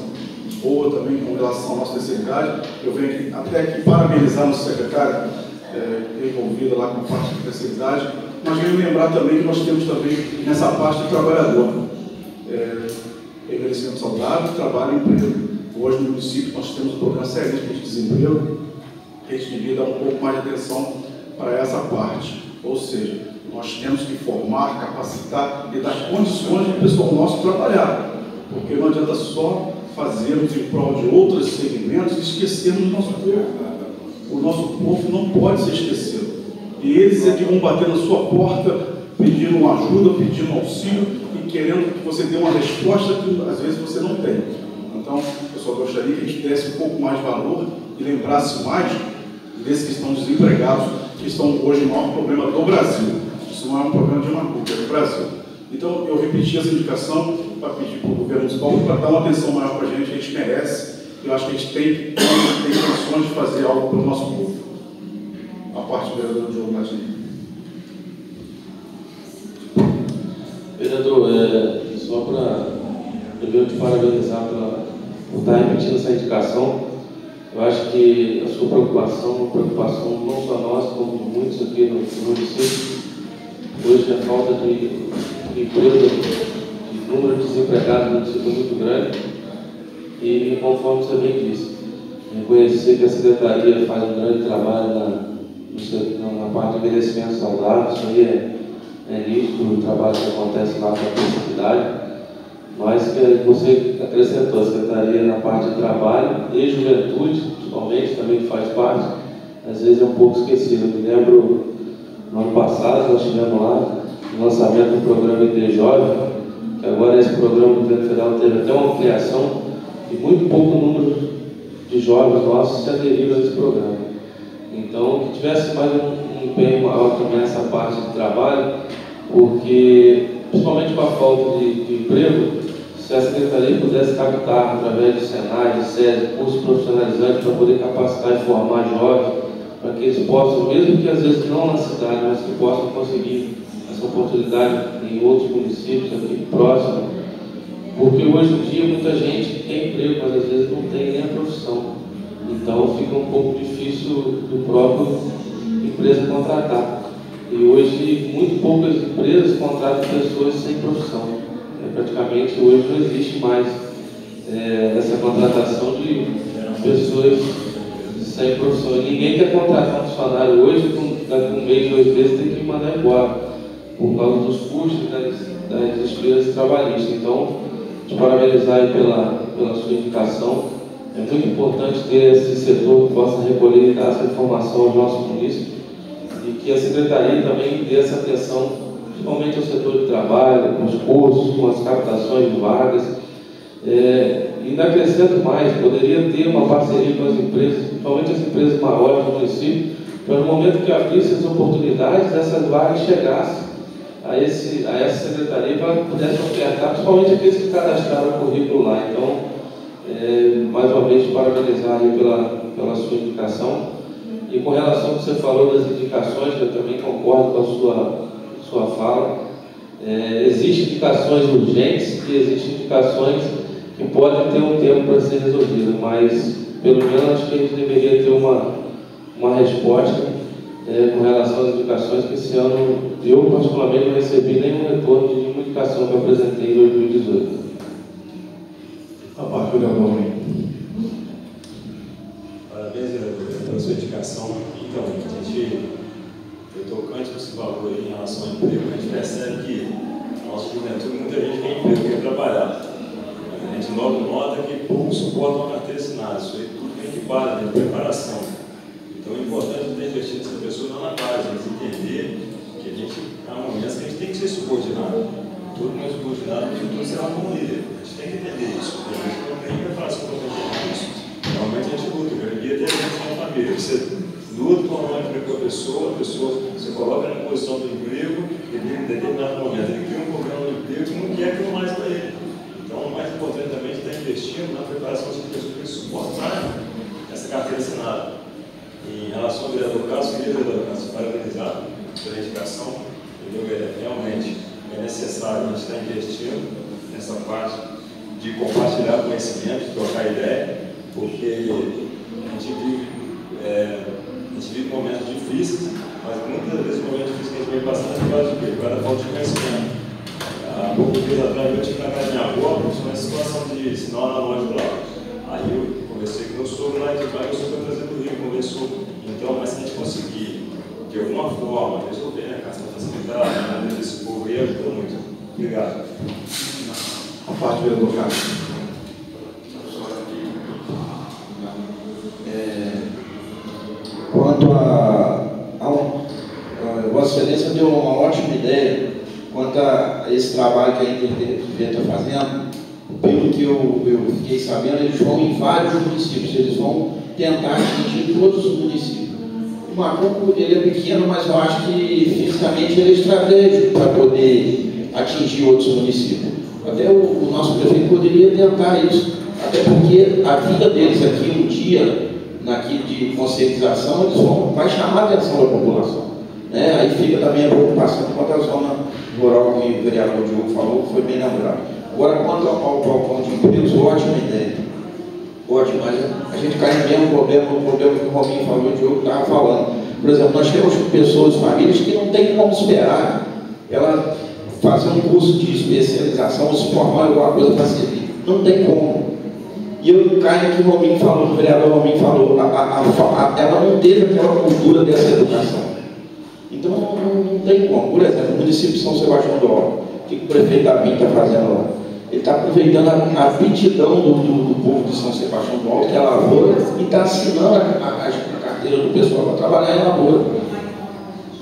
boa também com relação à nossa terceira idade. Eu venho aqui, até aqui parabenizar a nossa secretária envolvida lá com a parte da terceira idade, mas venho lembrar também que nós temos também nessa parte de trabalhador, envelhecimento saudável, trabalho e emprego. Hoje no município nós temos um programa seríssimo de desemprego, que a gente devia dar um pouco mais de atenção para essa parte. Ou seja, nós temos que formar, capacitar e dar condições para o pessoal nosso trabalhar, porque não adianta só fazermos em prol de outros segmentos e esquecermos do nosso povo. O nosso povo não pode ser esquecido. E eles é que vão bater na sua porta pedindo uma ajuda, pedindo um auxílio e querendo que você dê uma resposta que às vezes você não tem. Então, eu só gostaria que a gente desse um pouco mais de valor e lembrasse mais desses que estão desempregados, que estão hoje o maior problema do Brasil. Isso não é um problema de Macuca, é do Brasil. Então, eu repeti essa indicação para pedir para o governo municipal para dar uma atenção maior para a gente merece. Eu acho que a gente tem condições de fazer algo para o nosso povo. A parte do vereador Diogo Martins. Vereador, só para primeiro te parabenizar por estar repetindo essa indicação. Eu acho que a sua preocupação não só nós, como muitos aqui no município, hoje a falta de emprego, de número de desempregados no município é muito grande. E conforme você bem disse, reconhecer que a Secretaria faz um grande trabalho na parte de envelhecimento saudável, isso aí é nítido, o trabalho que acontece lá com a cidade, mas que você acrescentou a Secretaria na parte de trabalho e juventude, principalmente, também faz parte, às vezes é um pouco esquecido. Eu me lembro, no ano passado, nós tivemos lá o lançamento do programa ID Jovem, que agora esse programa do governo federal teve até uma ampliação, e muito pouco número de jovens nossos se aderiram a esse programa. Então, que tivesse mais um empenho maior também nessa parte de trabalho, porque, principalmente com a falta de emprego, se a Secretaria pudesse captar, através do Senai, do SESI, cursos profissionalizantes, para poder capacitar e formar jovens, para que eles possam, mesmo que às vezes não na cidade, mas que possam conseguir essa oportunidade em outros municípios aqui próximos. Porque hoje em dia muita gente tem emprego, mas às vezes não tem nem a profissão. Então fica um pouco difícil do próprio empresa contratar. E hoje muito poucas empresas contratam pessoas sem profissão. Praticamente hoje não existe mais nessa contratação de pessoas sem profissão. Ninguém quer contratar um funcionário hoje, daqui um mês, 2 meses, tem que mandar embora, por causa dos custos das despesas trabalhistas. Então, te parabenizar aí pela sua indicação. É muito importante ter esse setor que possa recolher e dar essa informação aos nossos munícipes, e que a Secretaria também dê essa atenção, principalmente ao setor de trabalho, com os cursos, com as captações de vagas. E ainda acrescento mais, poderia ter uma parceria com as empresas, principalmente as empresas maiores do município, para no momento que abrisse as oportunidades, essas vagas chegassem a essa secretaria para que pudessem ofertar, principalmente aqueles que cadastraram o currículo lá. Então, mais uma vez, parabenizar aí pela sua indicação. E com relação ao que você falou das indicações, eu também concordo com a sua fala. Existem indicações urgentes e existem indicações que podem ter um tempo para ser resolvidas, mas pelo menos acho que a gente deveria ter uma resposta com relação às indicações, que esse ano eu particularmente não recebi nenhum retorno de nenhuma indicação que eu apresentei em 2018. Parabéns, vereador, pela sua indicação. Então, eu tocante com esse valor aí em relação ao emprego, a gente percebe que na nossa juventude muita gente quer emprego, quer trabalhar. A gente logo nota que poucos suportam uma carteira assinada. Isso aí tudo tem que parar, tem preparação. Então é importante ter investido nessa pessoa lá na base, a gente entender que há momentos que a gente tem que ser subordinado. Todo mundo é subordinado, porque tudo será como líder. A gente tem que entender isso. A gente não tem preparação para entender isso. Normalmente a gente luta, eu devia ter gente na família. Você luta com a pessoa, você coloca na posição do emprego, e em determinado momento ele cria um programa de emprego que não quer aquilo mais para ele. Então, o mais importante também é estar investindo na preparação das pessoas para suportarem essa carteira assinada. Em relação ao vereador Carlos, queria, vereador Carlos, parabenizar pela indicação. Realmente é necessário a gente estar investindo nessa parte de compartilhar conhecimento, trocar ideia, porque a gente vive momentos difíceis, mas muitas vezes os momentos difíceis que a gente vem passando é por causa de quê? Por causa da falta de conhecimento. Há pouco tempo atrás eu tive na casa da minha avó, uma situação de sinal analógico lá. Aí eu conversei com o meu sogro lá e disse, meu sogro vai trazer do Rio, conversou. Então, mas se a gente conseguir, de alguma forma, resolver, né, cara, facilitar a vida desse povo aí, ajuda muito. Obrigado. A parte do vereador Carlos. Quanto Vossa Excelência deu uma ótima ideia quanto a esse trabalho que a Intervê está fazendo. Pelo que eu fiquei sabendo, eles vão em vários municípios, eles vão tentar atingir todos os municípios. O Macuco, ele é pequeno, mas eu acho que fisicamente ele é estratégico para poder atingir outros municípios. Até o nosso prefeito poderia tentar isso, até porque a vida deles aqui um dia, naquilo de conscientização, eles vai chamar a atenção da população. Né? Aí fica também a preocupação quanto à zona rural, que o vereador Diogo falou, que foi bem lembrado. Agora, quanto ao balcão de empregos, ótima ideia. Ótimo, mas a gente cai no mesmo problema, o problema que o Rominho falou, o Diogo estava falando. Por exemplo, nós temos pessoas, famílias que não tem como esperar ela fazer um curso de especialização ou se formar alguma coisa para servir. Não tem como. E eu caio que o Rominho falou, o vereador Rominho falou, ela não teve aquela cultura dessa educação. Então não tem como. Por exemplo, o município de São Sebastião do Alto, o que o prefeito Davi está fazendo lá? Ele está aproveitando a aptidão do povo de São Sebastião do Alto, que é a lavoura, e está assinando a carteira do pessoal para trabalhar em lavoura.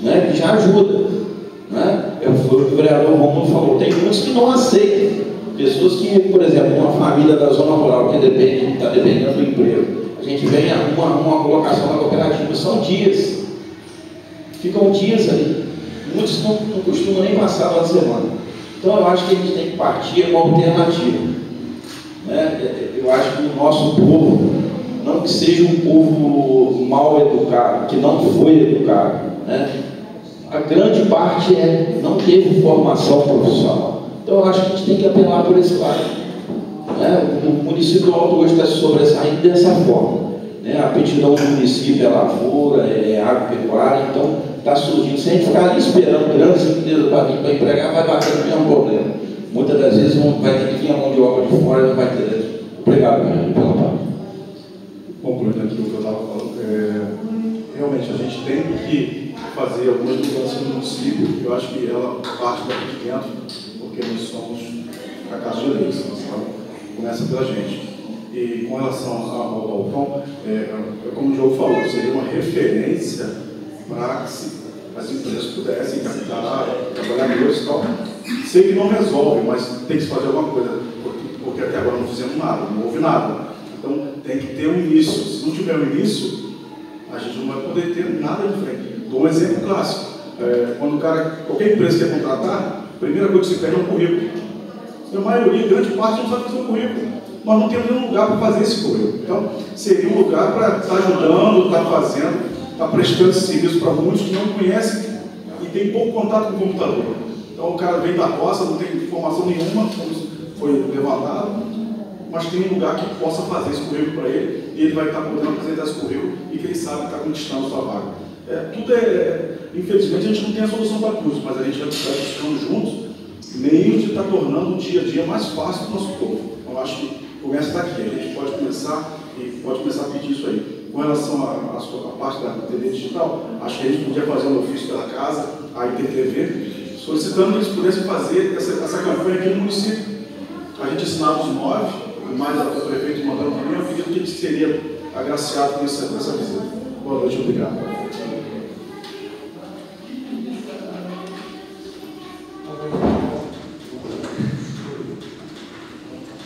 Né? Que já ajuda. Né? Foi o que o vereador Romulo falou, tem muitos que não aceitam. Pessoas que, por exemplo, uma família da zona rural que está dependendo do emprego, a gente vem arruma uma colocação na cooperativa, são dias. Ficam dias ali. Muitos não costumam nem passar uma semana. Então eu acho que a gente tem que partir uma alternativa. Né? Eu acho que o nosso povo, não que seja um povo mal educado, que não foi educado, né? A grande parte não teve formação profissional. Então eu acho que a gente tem que apelar por esse lado. Né? O município do Alto hoje está se sobressaindo dessa forma. Né? A aptidão do município é lavoura, é agropecuária, então está surgindo. Se a gente ficar ali esperando grandes empresas para vir para empregar, vai bater no mesmo problema. Muitas das vezes vai ter que vir a mão de obra de fora, não vai ter Obrigado pela palavra. Complementando aquilo que eu estava falando, realmente a gente tem que fazer algumas mudanças no município. Eu acho que ela parte daqui de dentro, porque nós somos a casa de leis, começa pela gente. E com relação ao balcão, como o Diogo falou, seria uma referência para que as empresas pudessem captar trabalhadores e tal. Sei que não resolve, mas tem que se fazer alguma coisa, porque até agora não fizemos nada, não houve nada. Então tem que ter um início. Se não tiver um início, a gente não vai poder ter nada de frente. Dou um exemplo clássico. Quando qualquer empresa quer contratar, a primeira coisa que se pede é um currículo. A maioria, grande parte, não sabe fazer um currículo. Nós não temos nenhum lugar para fazer esse currículo. Então, seria um lugar para estar ajudando, estar fazendo, estar prestando esse serviço para muitos que não conhecem e tem pouco contato com o computador. Então, o cara vem da roça, não tem informação nenhuma, como foi levantado, mas tem um lugar que possa fazer esse currículo para ele e ele vai estar podendo apresentar esse currículo e que ele sabe que está conquistando a sua vaga. Infelizmente, a gente não tem a solução para tudo, mas a gente vai buscando juntos meios de estar tornando o dia a dia mais fácil para o nosso povo. Então, eu acho que começa daqui, a gente pode começar a pedir isso aí. Com relação à parte da TV digital, acho que a gente podia fazer um ofício pela casa, a ITTV, solicitando que eles pudessem fazer essa campanha aqui no município. A gente assinava os 9, mais o prefeito mandando para mim, eu pedi que ele seria agraciado com essa visita. Boa noite, obrigado.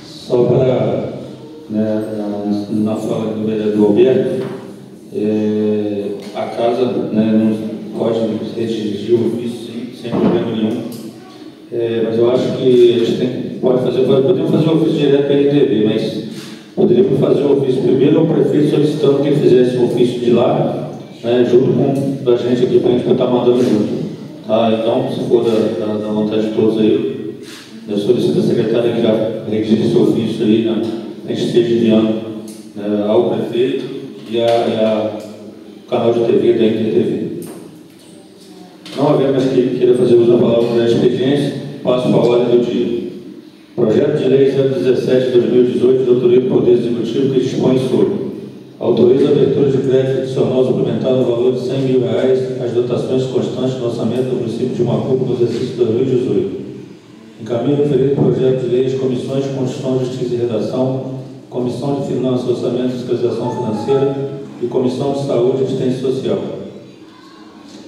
Só para, na fala do vereador Alberto, a casa não pode redigir o ofício sem problema nenhum, mas eu acho que a gente podemos fazer o ofício direto para a ITV, mas poderíamos fazer o ofício primeiro ao prefeito solicitando que ele fizesse o ofício de lá, junto com a gente aqui, para a gente estar mandando junto. Então, se for da vontade de todos aí, eu solicito a secretária que já redige esse ofício aí, a gente esteja enviando ao prefeito e ao canal de TV da InterTV. Não havendo mais que queira fazer uso da palavra para a expediência, passo para a ordem do dia. Projeto de Lei 017/2018, de autoria do Poder Executivo, que dispõe sobre: autoriza a abertura de crédito adicional suplementar no valor de R$ 100.000 às dotações constantes do orçamento do município de Macuco no exercício 2018. Encaminha o referido projeto de lei às comissões de Constituição, Justiça e Redação, Comissão de Finanças, Orçamento e Fiscalização Financeira e Comissão de Saúde e Assistência Social.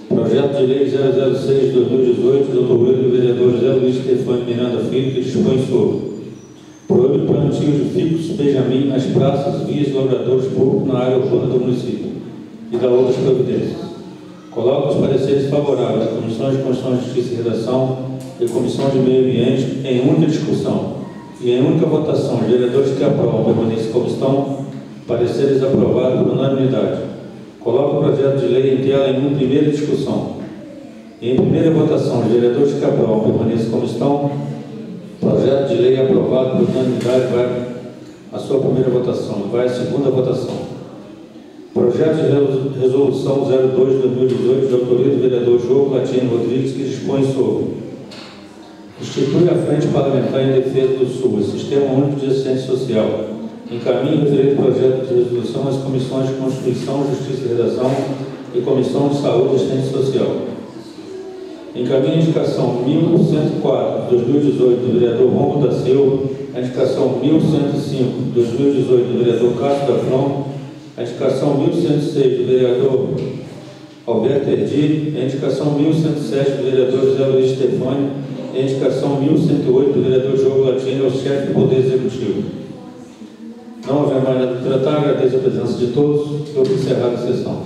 Projeto de Lei 006/2018, de autoria do vereador José Luiz Stefani Miranda Filho, que dispõe sobre: proíbe o plantio de ficus benjamin nas praças, vias e lavradouros públicos na área urbana do município e da outras providências. Coloca os pareceres favoráveis das Comissões de Constituição, Justiça e Redação e Comissão de Meio Ambiente em única discussão e em única votação. Os vereadores que aprovam permanecem como estão, pareceres aprovados por unanimidade. Coloca o projeto de lei em tela em primeira discussão e em primeira votação. Os vereadores que aprovam permanecem como estão, projeto de lei aprovado por unanimidade vai à sua primeira votação, vai à segunda votação. Projeto de resolução 02/2018, de autoria do vereador João Platino Rodrigues, que dispõe sobre: institui a Frente Parlamentar em Defesa do SUAS, Sistema Único de Assistência Social. Encaminha o referido projeto de resolução às Comissões de Constituição, Justiça e Redação e Comissão de Saúde e Assistência Social. Encaminha a indicação 1104/2018 do vereador Romulo da Silva, a indicação 1105/2018 do vereador Cássio da From, a indicação 1106 do vereador Alberto Erdi, a indicação 1107 do vereador José Luiz Stefani e a indicação 1108 do vereador Diogo Latini ao chefe do Poder Executivo. Não havendo mais nada a tratar, agradeço a presença de todos e vou encerrar a sessão.